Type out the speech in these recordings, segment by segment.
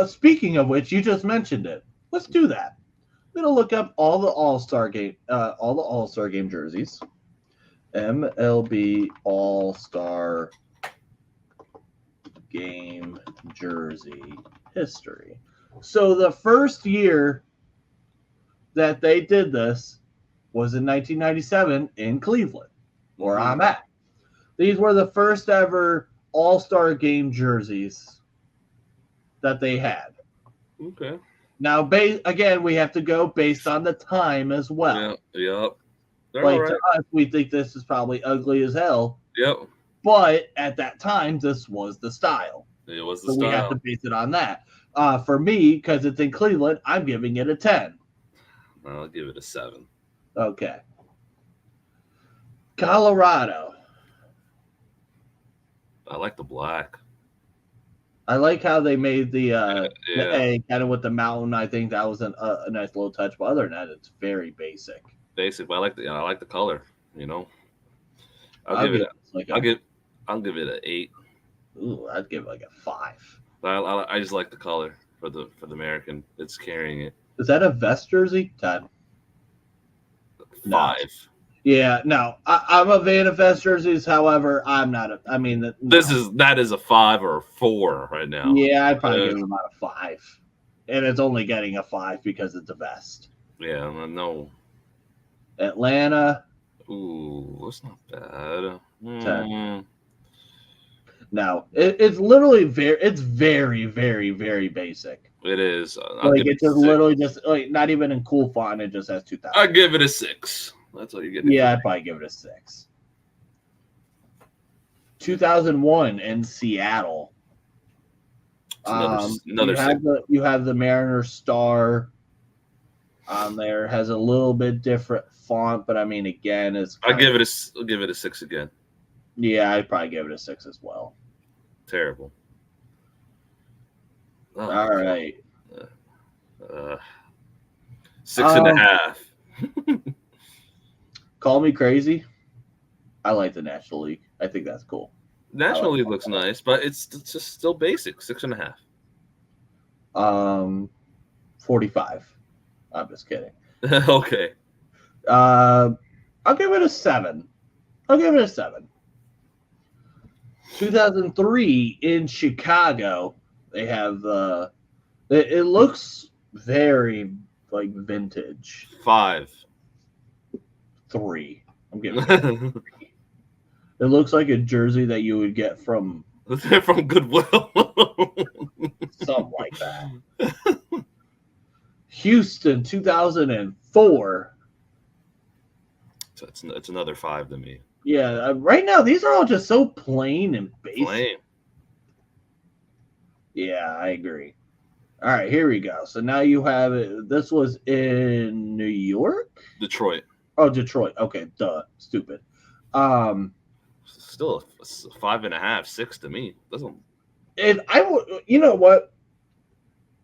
Speaking of which, you just mentioned it. Let's do that. I'm gonna look up all the All Star game jerseys. MLB All Star game jersey history. So the first year that they did this was in 1997 in Cleveland, where I'm at. These were the first ever All Star game jerseys that they had. Okay. Now, again, we have to go based on the time as well. Yep. They're all Like right. to us, we think this is probably ugly as hell, Yep. but at that time, this was the style. It was the So we have to style. base it on that. For me, because it's in Cleveland, I'm giving it a 10. I'll give it a 7. Okay. Colorado. I like the black. I like how they made the Yeah. A kind of with the mountain. I think that was a nice little touch. But other than that, it's very basic. Basic, but I like the color. You know, I'll I'll give it. give this like I'll give. I'll give it an 8. I'd give it like a 5. But I just like the color for the American. It's carrying it. Is that a vest jersey, Todd? 5. Yeah, no. I'm a fan of vest jerseys. However, I'm not. No. That is a 5 or a 4 right now. Yeah, I'd probably give it about a 5, and it's only getting a 5 because it's a vest. Yeah, no. Atlanta. Ooh, that's not bad. 10. No, it's literally very, very, very basic. It is. It's just literally just like not even in cool font. It just has 2000. I give it a 6. That's what you get. Yeah, I'd probably give it a 6. 2001 in Seattle. Another you have the Mariner star on there. Has a little bit different font, but I mean, again, I'll give it a 6 again. Yeah, I'd probably give it a 6 as well. Terrible. Oh, all right. 6.5. Call me crazy. I like the National League. I think that's cool. National League looks nice, but it's just still basic. 6.5. 45. I'm just kidding. Okay. I'll give it a 7. 2003 in Chicago. They have it looks very like vintage. 5. 3. I'm giving it 3. It looks like a jersey that you would get from Goodwill. Something like that. Houston 2004. So it's another 5 to me. Yeah, right now these are all just so plain and basic. Plain. Yeah, I agree. All right, here we go. So now you have it. This was in New York? Detroit. Oh, Detroit. Okay, duh. Stupid. Still a 5.5, 6 to me. Doesn't. If I would, you know what?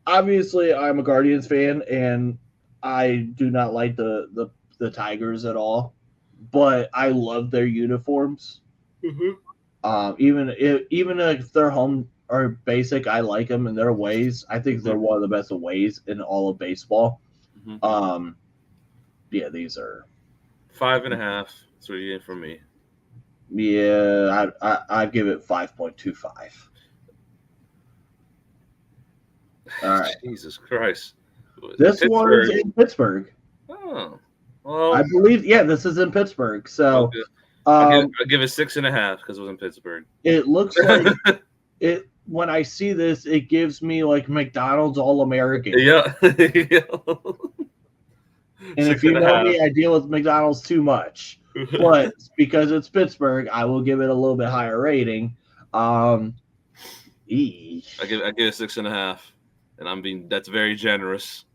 Obviously, I'm a Guardians fan, and I do not like the Tigers at all. But I love their uniforms. Mm-hmm. Even if their home are basic, I like them in their ways. I think they're one of the best ways in all of baseball. Mm-hmm. Yeah, these are 5.5. 3 for me. Yeah, I'd give it 5.25. All right. Jesus Christ. This one is in Pittsburgh. Oh. Well, I believe, yeah, this is in Pittsburgh. So I'll give it 6.5 because it was in Pittsburgh. It looks like it. When I see this, it gives me like McDonald's All-American. Yeah. And if you know me, I deal with McDonald's too much. But because it's Pittsburgh, I will give it a little bit higher rating. I give it 6.5, and that's very generous.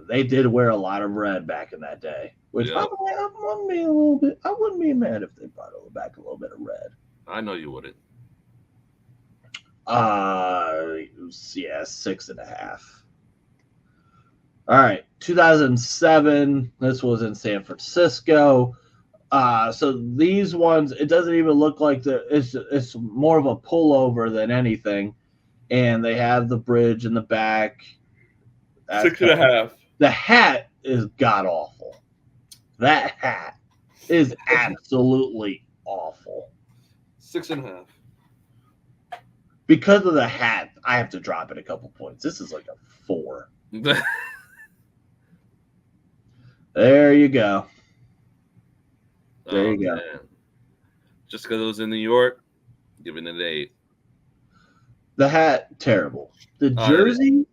They did wear a lot of red back in that day, which I wouldn't be a little bit. I wouldn't be mad if they brought back a little bit of red. I know you wouldn't. Yeah, 6.5. All right, 2007. This was in San Francisco. So these ones, it doesn't even look like it's more of a pullover than anything. and they have the bridge in the back. 6.5. The hat is god awful. That hat is absolutely awful. 6.5. Because of the hat, I have to drop it a couple points. This is like a 4. There you go. There you go. Man. Just because it was in New York, giving it an 8. The hat, terrible. The jersey,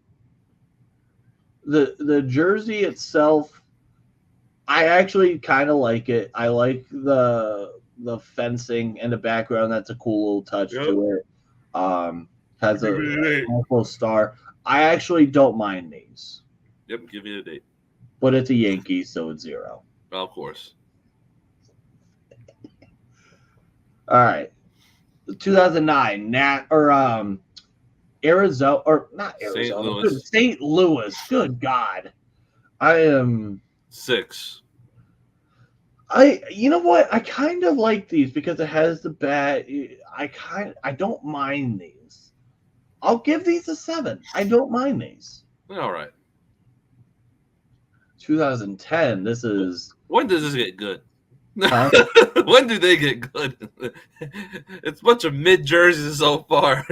the jersey itself, I actually kind of like it. I like the fencing in the background. That's a cool little touch to it. Has a awful star. I actually don't mind these. Yep, give it a 8. But it's a Yankee, so it's 0. Well, of course. All right. 2009 Arizona, or not Arizona, St. Louis. Good God. I am 6. You know what? I kind of like these because it has the bat. I don't mind these. I'll give these a 7. I don't mind these. All right. 2010. This is. When does this get good? Huh? When do they get good? It's a bunch of mid jerseys so far.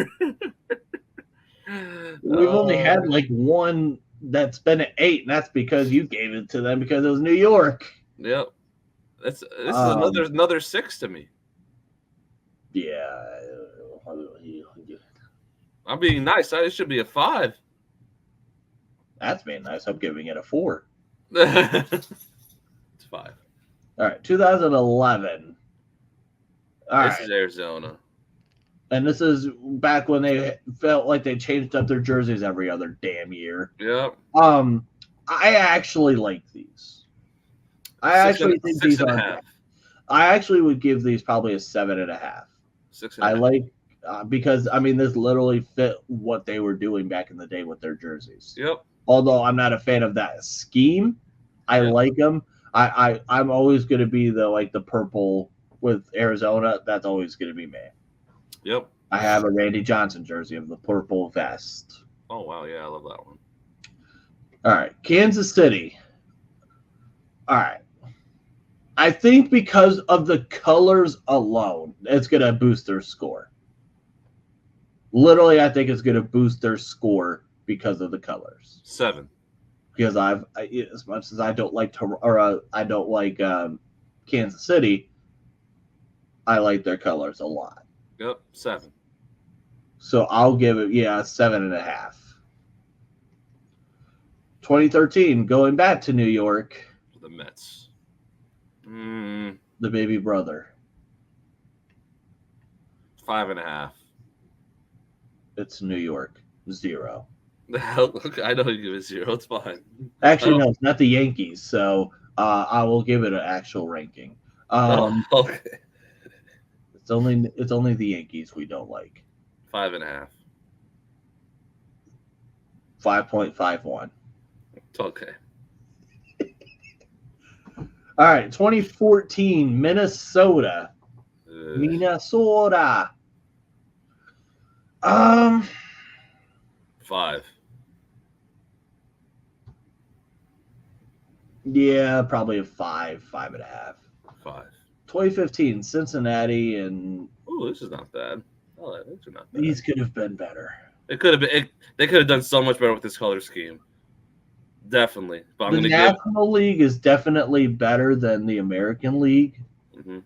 We've only had like one that's been an 8, and that's because you gave it to them because it was New York. Yep. This is another 6 to me. Yeah. I'm being nice. It should be a 5. That's being nice. I'm giving it a 4. It's 5. All right, 2011. This is Arizona. And this is back when they felt like they changed up their jerseys every other damn year. Yep. I actually like these. I actually think these are. I actually would give these probably a 7.5. 6.5. I like because this literally fit what they were doing back in the day with their jerseys. Yep. Although I'm not a fan of that scheme, I like them. I'm always going to be the purple with Arizona. That's always going to be me. Yep. I have a Randy Johnson jersey of the purple vest. Oh, wow. Yeah, I love that one. All right. Kansas City. All right. I think because of the colors alone, it's going to boost their score. Literally, I think it's going to boost their score because of the colors. 7. Because as much as I don't like Kansas City, I like their colors a lot. Yep, 7. So I'll give it 7.5. 2013, going back to New York. The Mets. The baby brother. 5.5. It's New York. 0. I know you give it 0. It's fine. Actually, no, it's not the Yankees. So I will give it an actual ranking. Okay. It's only the Yankees we don't like. 5.5. 5.51. It's okay. All right, 2014, Minnesota. 5. Yeah, probably a 5, 5.5. 5. 2015, Cincinnati, and this is not bad. These are not bad. These could have been better. It could have been. They could have done so much better with this color scheme. Definitely. But the National League is definitely better than the American League. Mm-hmm.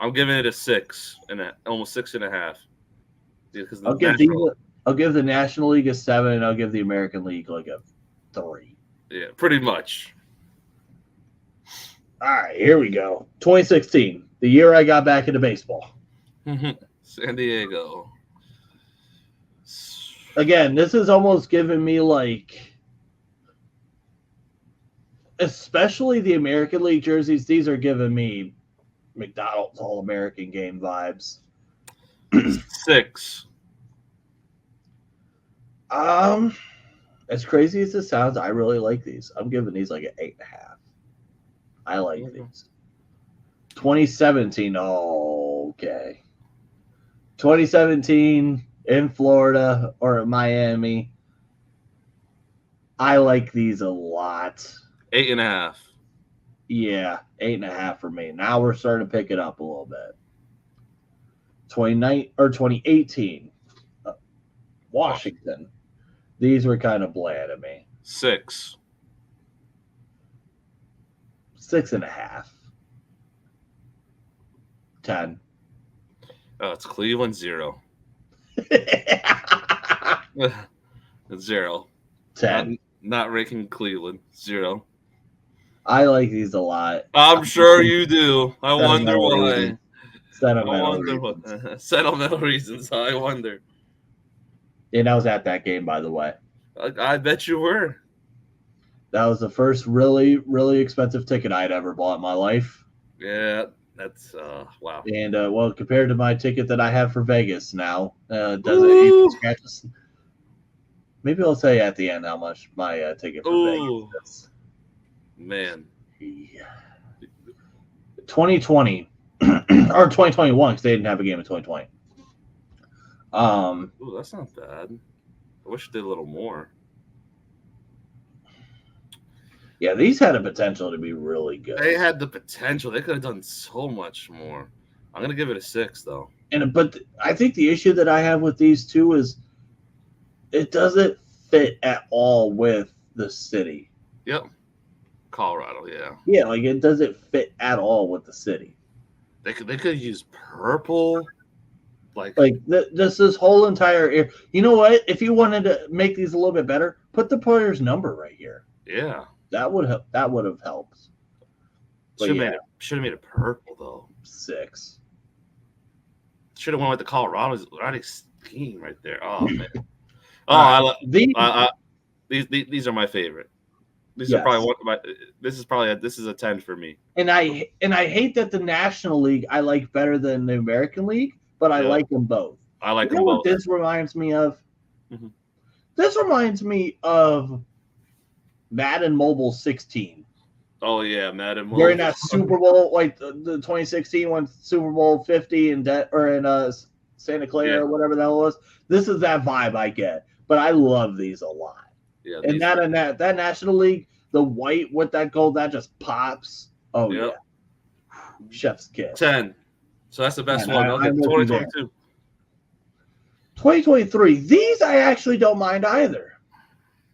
I'm giving it a 6 and almost 6.5. Because I'll give the National League a 7, and I'll give the American League like a 3. Yeah, pretty much. All right, here we go. 2016, the year I got back into baseball. San Diego. Again, this is almost giving me especially the American League jerseys. These are giving me McDonald's All-American Game vibes. 6. As crazy as it sounds, I really like these. I'm giving these like an 8.5. I like these. 2017, okay. 2017, in Florida or Miami. I like these a lot. 8.5. Yeah, 8.5 for me. Now we're starting to pick it up a little bit. 2018, Washington. These were kind of bland to me. 6. 6.5. 10. Oh, it's Cleveland 0. 0. 10. Not ranking Cleveland 0. I like these a lot. I'm sure you do. I wonder Sentimental why. reasons. Sentimental reasons. Sentimental reasons. I wonder. And I was at that game, by the way. I bet you were. That was the first really, really expensive ticket I'd ever bought in my life. Yeah, that's wow. And well, compared to my ticket that I have for Vegas now, doesn't Ooh. even scratch this. Maybe I'll tell you at the end how much my ticket for Ooh. Vegas is. Man. 2020 or 2021 because they didn't have a game in 2020. Ooh, that's not bad. I wish it did a little more. Yeah, these had a potential to be really good. They had the potential. They could have done so much more. I'm gonna give it a 6 though. But I think the issue that I have with these two is it doesn't fit at all with the city. Yep. Colorado, yeah. Yeah, like it doesn't fit at all with the city. They could use purple. Like this whole entire area. You know what? If you wanted to make these a little bit better, put the player's number right here. Yeah. That would have helped. Should have made it purple though. 6. Should have went with the Colorado's scheme right there. Oh man. Oh, these are my favorite. These are probably this is a 10 for me. And I hate that the National League I like better than the American League, but I like them both. I like them both. What this reminds me of? Mm-hmm. This reminds me of Madden Mobile 16. Oh yeah, Madden Mobile. During that Super Bowl, like the 2016 one, Super Bowl 50 in Santa Clara or whatever that was. This is that vibe I get, but I love these a lot. Yeah, and that National League, the white with that gold, that just pops. Oh yeah, chef's kiss. 10. So that's the best one. Okay, 2022. 2023. These I actually don't mind either.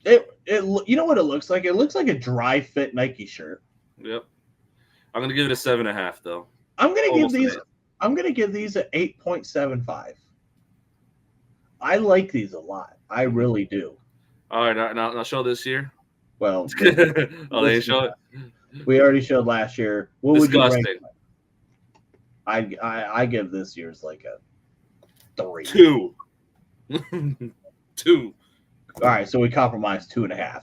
You know what it looks like? It looks like a dry fit Nike shirt. Yep. I'm gonna give it a 7.5 though. I'm gonna give these an 8.75. I like these a lot. I really do. All right, now show this year. Well, they show it. We already showed last year. What Disgusting. would you rank? I give this year's like a 3. 2. 2. All right, so we compromised 2.5.